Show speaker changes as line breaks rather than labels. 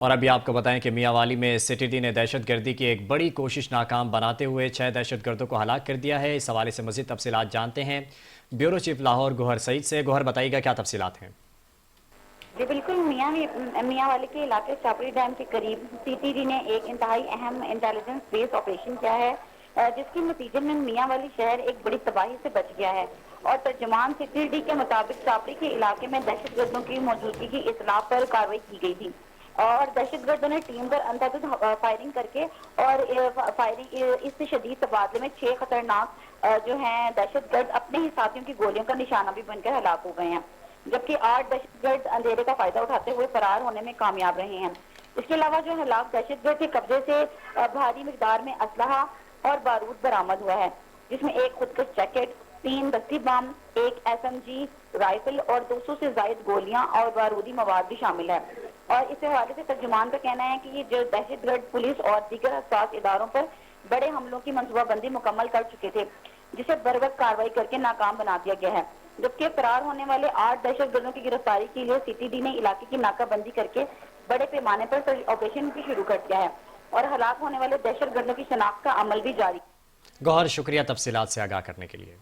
اور ابھی آپ کو بتائیں کہ میاں والی میں سٹی ڈی نے دہشت گردی کی ایک بڑی کوشش ناکام بناتے ہوئے 6 دہشت گردوں کو ہلاک کر دیا ہے۔ اس حوالے سے مزید تفصیلات جانتے ہیں بیورو چیف لاہور گوہر سعید سے۔ گوہر بتائیے گا کیا تفصیلات ہیں؟
جی بالکل، میاں والی کے علاقے چاپڑی ڈیم کے قریب سی ٹی ڈی نے ایک انتہائی اہم انٹیلیجنس بیس آپریشن کیا ہے، جس کے نتیجے میں میاں والی شہر ایک بڑی تباہی سے بچ گیا ہے۔ اور ترجمان سی ٹی ڈی کے مطابق چاپڑی کے علاقے میں دہشت گردوں کی موجودگی کی اطلاع پر کارروائی کی گئی تھی، اور دہشت گردوں نے ٹیم پر اندھادھند فائرنگ کر کے اور اس شدید تبادلے میں 6 خطرناک جو ہیں دہشت گرد اپنے ہی ساتھیوں کی گولیوں کا نشانہ بھی بن کر ہلاک ہو گئے ہیں، جبکہ 8 دہشت گرد اندھیرے کا فائدہ اٹھاتے ہوئے فرار ہونے میں کامیاب رہے ہیں۔ اس کے علاوہ جو ہلاک دہشت گرد کے قبضے سے بھاری مقدار میں اسلحہ اور بارود برآمد ہوا ہے، جس میں ایک خودکش جیکٹ، 3 دستی بم، ایک SMG رائفل اور 200 سے زائد گولیاں اور بارودی مواد بھی شامل ہے۔ اور اس حوالے سے ترجمان کا کہنا ہے کہ یہ جو دہشت گرد پولیس اور دیگر حساس اداروں پر بڑے حملوں کی منصوبہ بندی مکمل کر چکے تھے، جسے بروقت کارروائی کر کے ناکام بنا دیا گیا ہے، جبکہ فرار ہونے والے 8 دہشت گردوں کی گرفتاری کے لیے سی ٹی ڈی نے علاقے کی ناکہ بندی کر کے بڑے پیمانے پر آپریشن بھی شروع کر دیا ہے، اور ہلاک ہونے والے دہشت گردوں کی شناخت کا عمل بھی جاری ہے۔
گوہر شکریہ تفصیلات سے آگاہ کرنے کے لیے۔